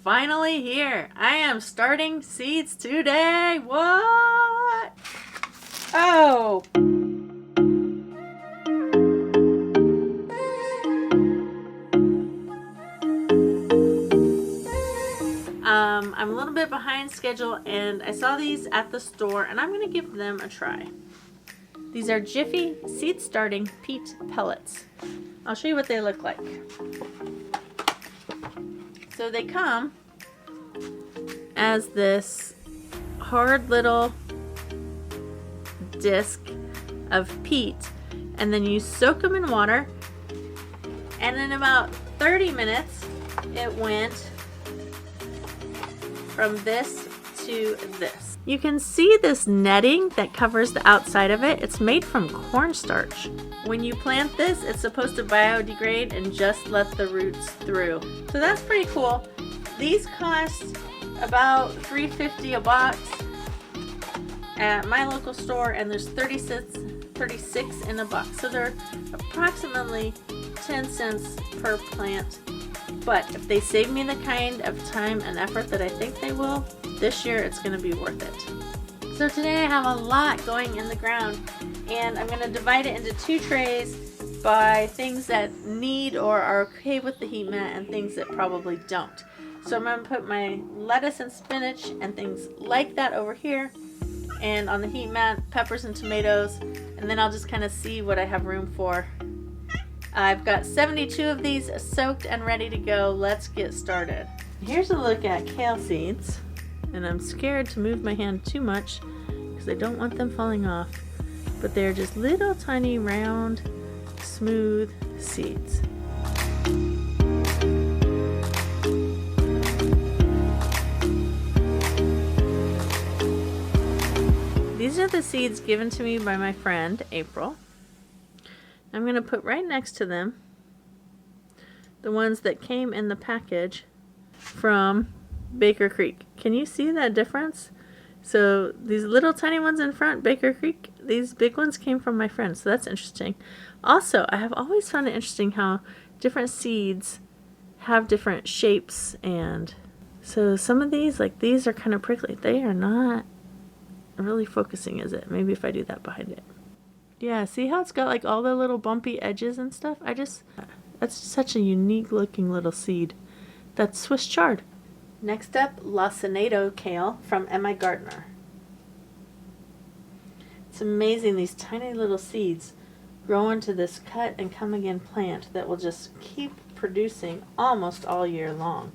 finally here. I am starting seeds today. What? Oh. I'm a little bit behind schedule and I saw these at the store and I'm going to give them a try. These are Jiffy seed starting peat pellets. I'll show you what they look like. So they come as this hard little disc of peat, and then you soak them in water, and in about 30 minutes it went from this to this. You can see this netting that covers the outside of it. It's made from cornstarch. When you plant this, it's supposed to biodegrade and just let the roots through. So that's pretty cool. These cost about $3.50 a box at my local store, and there's 36 in a box. So they're approximately 10 cents per plant. But if they save me the kind of time and effort that I think they will, this year it's going to be worth it. So today I have a lot going in the ground, and I'm going to divide it into 2 trays by things that need or are okay with the heat mat and things that probably don't. So I'm going to put my lettuce and spinach and things like that over here, and on the heat mat, peppers and tomatoes, and then I'll just kind of see what I have room for. I've got 72 of these soaked and ready to go. Let's get started. Here's a look at kale seeds, and I'm scared to move my hand too much because I don't want them falling off, but they're just little tiny round smooth seeds. These are the seeds given to me by my friend April. I'm going to put right next to them the ones that came in the package from Baker Creek. Can you see that difference? So these little tiny ones in front, Baker Creek, these big ones came from my friend, so that's interesting. Also, I have always found it interesting how different seeds have different shapes, and so some of these, like these, are kind of prickly. They are not really focusing, is it? Maybe if I do that behind it. Yeah, see how it's got like all the little bumpy edges and stuff? That's such a unique looking little seed. That's Swiss chard. Next up, Sinato Kale from Emma Gardner. It's amazing, these tiny little seeds grow into this cut and come again plant that will just keep producing almost all year long.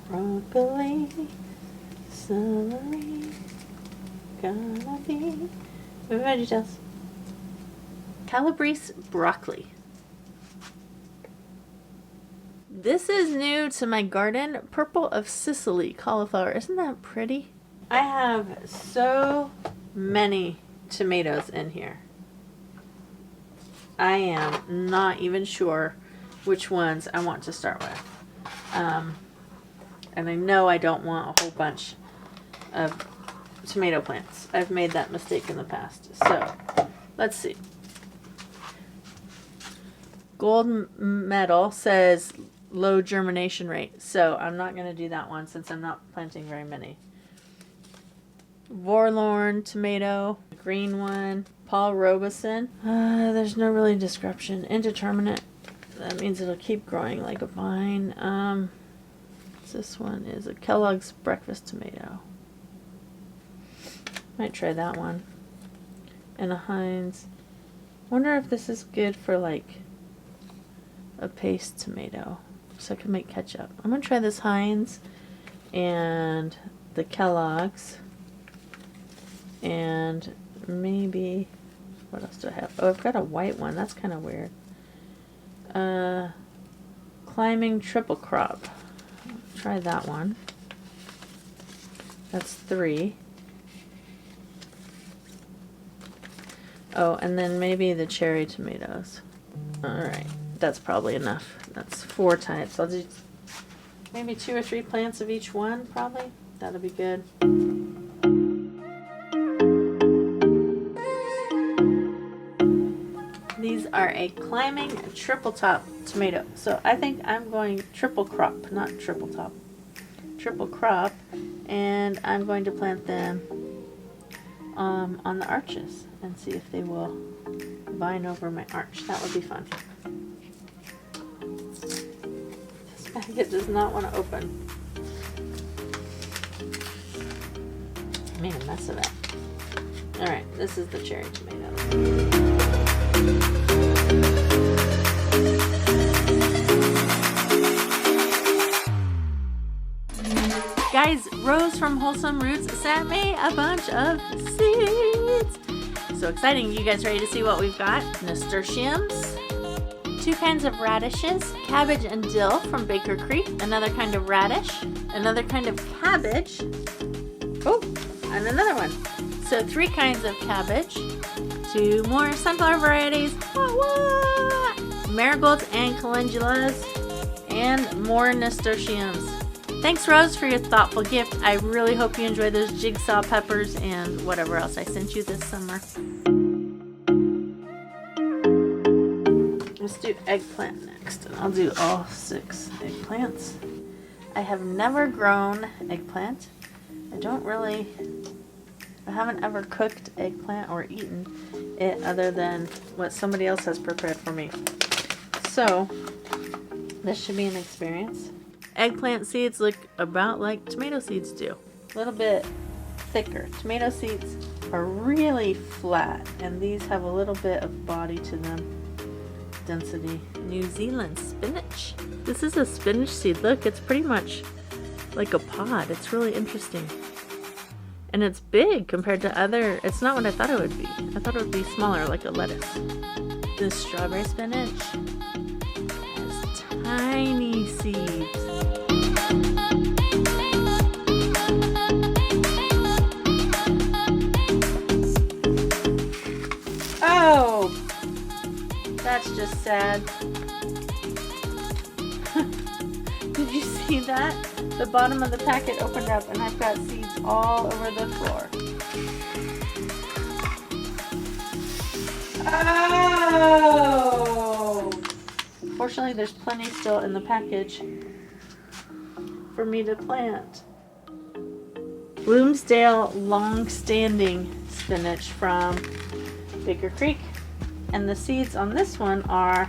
Broccoli, celery, gonna be VeggieTales. Calabrese broccoli. This is new to my garden. Purple of Sicily cauliflower. Isn't that pretty? I have so many tomatoes in here. I am not even sure which ones I want to start with. And I know I don't want a whole bunch of tomato plants. I've made that mistake in the past. So let's see. Gold medal says low germination rate, so I'm not going to do that one since I'm not planting very many. Forlorn tomato, green one. Paul Robeson. There's no really description. Indeterminate. That means it'll keep growing like a vine. This one is a Kellogg's breakfast tomato. Might try that one. And a Heinz. Wonder if this is good for like a paste tomato, so I can make ketchup. I'm gonna try this Heinz and the Kellogg's, and maybe, what else do I have? Oh, I've got a white one. That's kind of weird. Climbing triple crop. Try that one. That's 3. Oh, and then maybe the cherry tomatoes. Alright, that's probably enough. That's 4 types. I'll do maybe 2 or 3 plants of each one, probably. That'll be good. These are a climbing triple top tomato. So I think I'm going triple crop, not triple top. triple crop, and I'm going to plant them on the arches and see if they will vine over my arch. That would be fun. This packet does not want to open. I made a mess of it. Alright, this is the cherry tomato. Guys, Rose from Wholesome Roots sent me a bunch of seeds. So exciting. You guys ready to see what we've got? Nasturtiums, 2 kinds of radishes, cabbage and dill from Baker Creek, another kind of radish, another kind of cabbage, oh, and another one. So 3 kinds of cabbage, 2 more sunflower varieties, marigolds and calendulas, and more nasturtiums. Thanks, Rose, for your thoughtful gift. I really hope you enjoy those jigsaw peppers and whatever else I sent you this summer. Let's do eggplant next, and I'll do all 6 eggplants. I have never grown eggplant. I haven't ever cooked eggplant or eaten it other than what somebody else has prepared for me. So, this should be an experience. Eggplant seeds look about like tomato seeds do. A little bit thicker. Tomato seeds are really flat, and these have a little bit of body to them. Density. New Zealand spinach. This is a spinach seed. Look, it's pretty much like a pod. It's really interesting. And it's big compared to other, it's not what I thought it would be. I thought it would be smaller, like a lettuce. This strawberry spinach has tiny seeds. Oh, that's just sad. Did you see that? The bottom of the packet opened up and I've got seeds all over the floor. Oh! Fortunately, there's plenty still in the package for me to plant. Bloomsdale long-standing spinach from Baker Creek. And the seeds on this one are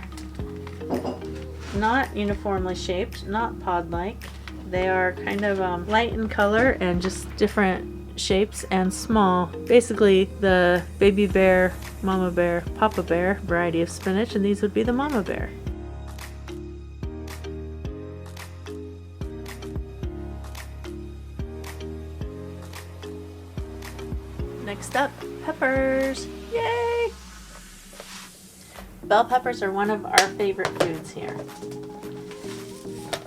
not uniformly shaped, not pod-like. They are kind of light in color and just different shapes and small. Basically the baby bear, mama bear, papa bear variety of spinach, and these would be the mama bear. Next up, peppers. Yay! Bell peppers are one of our favorite foods here.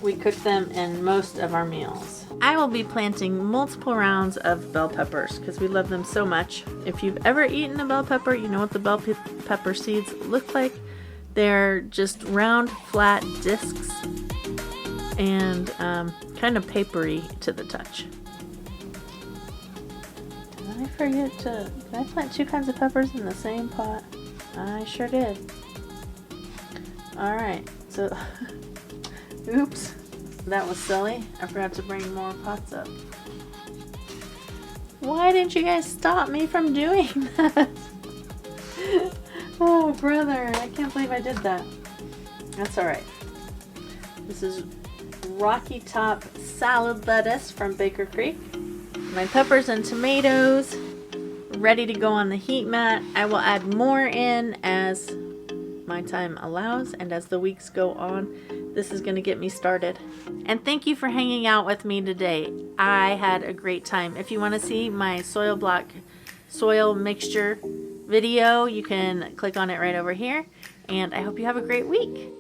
We cook them in most of our meals. I will be planting multiple rounds of bell peppers because we love them so much. If you've ever eaten a bell pepper, you know what the bell pepper seeds look like. They're just round, flat discs and kind of papery to the touch. Did I forget to... Did I plant 2 kinds of peppers in the same pot? I sure did. Alright, so... Oops, that was silly. I forgot to bring more pots up. Why didn't you guys stop me from doing that? Oh, brother, I can't believe I did that. That's alright. This is Rocky Top salad lettuce from Baker Creek. My peppers and tomatoes ready to go on the heat mat. I will add more in as my time allows and as the weeks go on. This is going to get me started. And thank you for hanging out with me today. I had a great time. If you want to see my soil block soil mixture video, you can click on it right over here. And I hope you have a great week.